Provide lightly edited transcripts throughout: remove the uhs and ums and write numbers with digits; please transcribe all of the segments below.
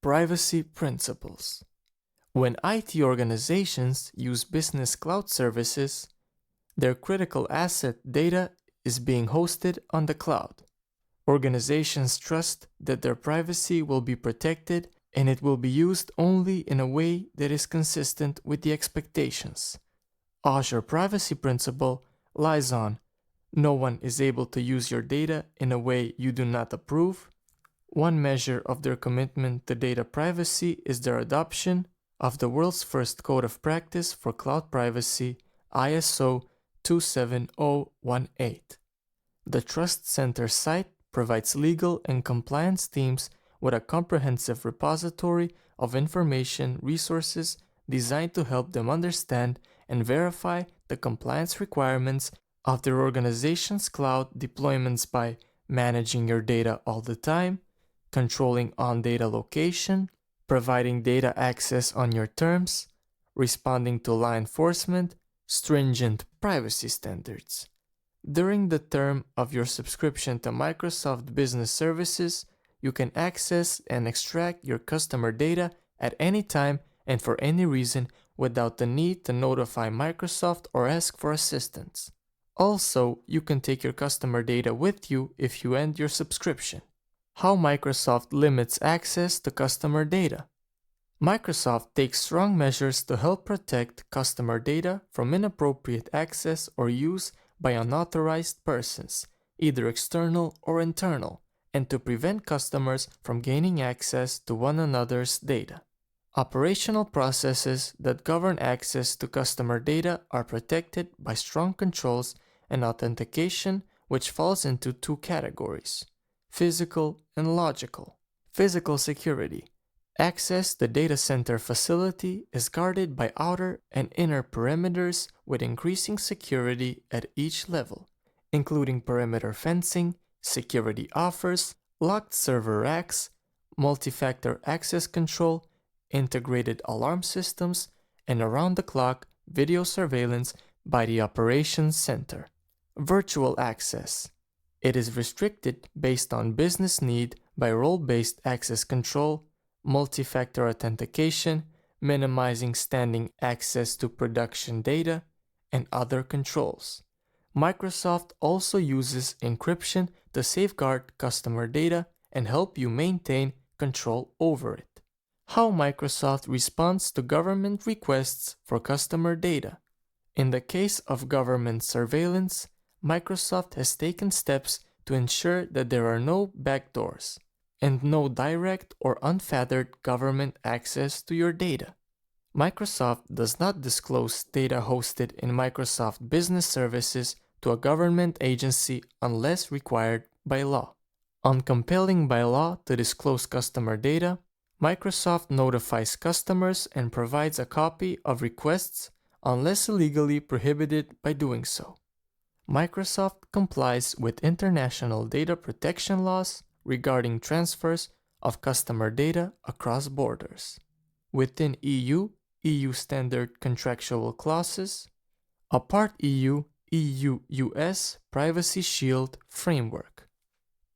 Privacy principles. When IT organizations use business cloud services, their critical asset data is being hosted on the cloud. Organizations trust that their privacy will be protected and it will be used only in a way that is consistent with the expectations. Azure privacy principle lies on: no one is able to use your data in a way you do not approve. One measure of their commitment to data privacy is their adoption of the world's first code of practice for cloud privacy, ISO 27018. The Trust Center site provides legal and compliance teams with a comprehensive repository of information resources designed to help them understand and verify the compliance requirements of their organization's cloud deployments by managing your data all the time, controlling on-data location, providing data access on your terms, responding to law enforcement, stringent privacy standards. During the term of your subscription to Microsoft Business Services, you can access and extract your customer data at any time and for any reason without the need to notify Microsoft or ask for assistance. Also, you can take your customer data with you if you end your subscription. How Microsoft limits access to customer data. Microsoft takes strong measures to help protect customer data from inappropriate access or use by unauthorized persons, either external or internal, and to prevent customers from gaining access to one another's data. Operational processes that govern access to customer data are protected by strong controls and authentication, which falls into two categories: physical and logical. Physical security. Access to data center facility is guarded by outer and inner perimeters with increasing security at each level, including perimeter fencing, security offers, locked server racks, multi-factor access control, integrated alarm systems, and around-the-clock video surveillance by the operations center. Virtual access. It is restricted based on business need by role-based access control, multi-factor authentication, minimizing standing access to production data, and other controls. Microsoft also uses encryption to safeguard customer data and help you maintain control over it. How Microsoft responds to government requests for customer data. In the case of government surveillance, Microsoft has taken steps to ensure that there are no backdoors and no direct or unfettered government access to your data. Microsoft does not disclose data hosted in Microsoft Business Services to a government agency unless required by law. On compelling by law to disclose customer data, Microsoft notifies customers and provides a copy of requests unless illegally prohibited by doing so. Microsoft complies with international data protection laws regarding transfers of customer data across borders. Within EU standard contractual clauses, a Part EU-US Privacy Shield framework.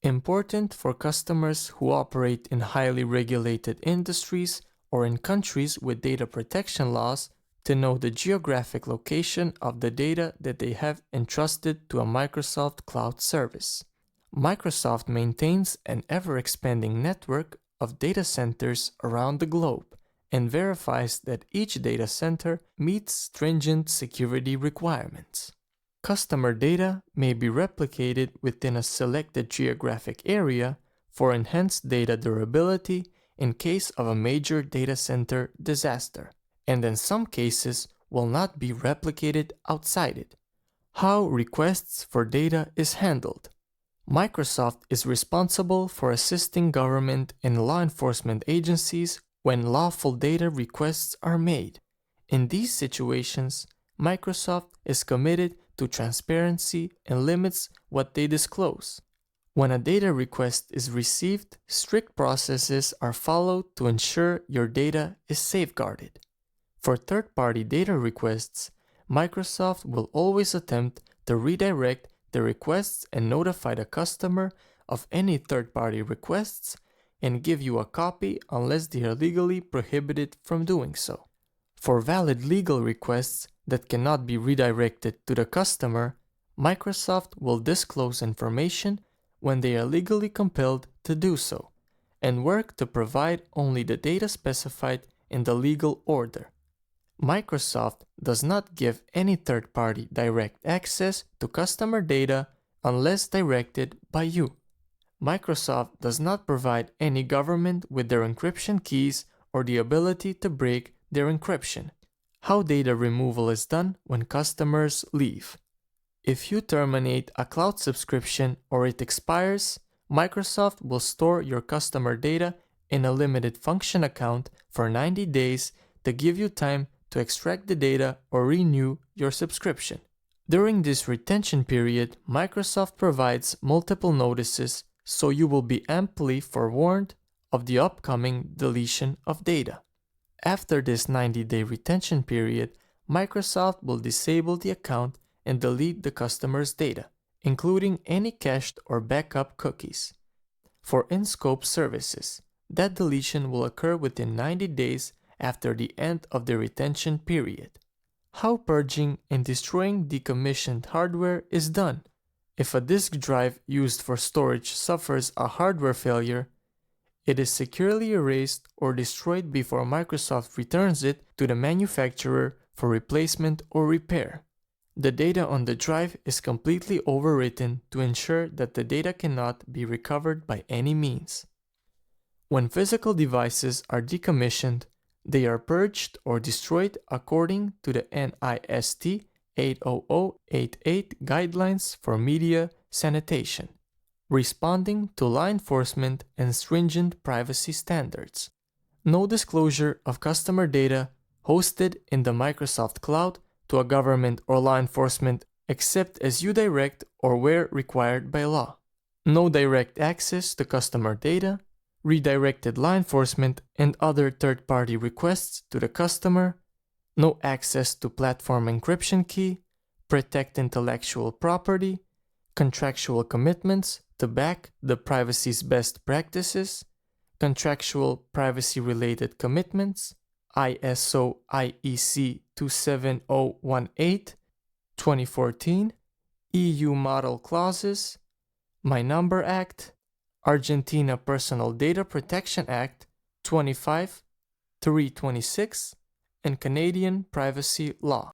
Important for customers who operate in highly regulated industries or in countries with data protection laws to know the geographic location of the data that they have entrusted to a Microsoft cloud service. Microsoft maintains an ever-expanding network of data centers around the globe and verifies that each data center meets stringent security requirements. Customer data may be replicated within a selected geographic area for enhanced data durability in case of a major data center disaster, and in some cases will not be replicated outside it. How requests for data is handled. Microsoft is responsible for assisting government and law enforcement agencies when lawful data requests are made. In these situations, Microsoft is committed to transparency and limits what they disclose. When a data request is received, strict processes are followed to ensure your data is safeguarded. For third-party data requests, Microsoft will always attempt to redirect the requests and notify the customer of any third-party requests and give you a copy unless they are legally prohibited from doing so. For valid legal requests that cannot be redirected to the customer, Microsoft will disclose information when they are legally compelled to do so, and work to provide only the data specified in the legal order. Microsoft does not give any third party direct access to customer data unless directed by you. Microsoft does not provide any government with their encryption keys or the ability to break their encryption. How data removal is done when customers leave. If you terminate a cloud subscription or it expires, Microsoft will store your customer data in a limited function account for 90 days to give you time to extract the data or renew your subscription. During this retention period, Microsoft provides multiple notices, so you will be amply forewarned of the upcoming deletion of data. After this 90-day retention period, Microsoft will disable the account and delete the customer's data, including any cached or backup cookies. For in-scope services, that deletion will occur within 90 days after the end of the retention period. How purging and destroying decommissioned hardware is done. If a disk drive used for storage suffers a hardware failure, it is securely erased or destroyed before Microsoft returns it to the manufacturer for replacement or repair. The data on the drive is completely overwritten to ensure that the data cannot be recovered by any means. When physical devices are decommissioned, they are purged or destroyed according to the NIST 80088 guidelines for media sanitation, responding to law enforcement and stringent privacy standards. No disclosure of customer data hosted in the Microsoft Cloud to a government or law enforcement except as you direct or where required by law. No direct access to customer data, redirected law enforcement and other third-party requests to the customer, no access to platform encryption key, protect intellectual property, contractual commitments to back the privacy's best practices, contractual privacy-related commitments, ISO IEC 27018, 2014, EU Model Clauses, My Number Act, Argentina Personal Data Protection Act 25, 326, and Canadian Privacy Law.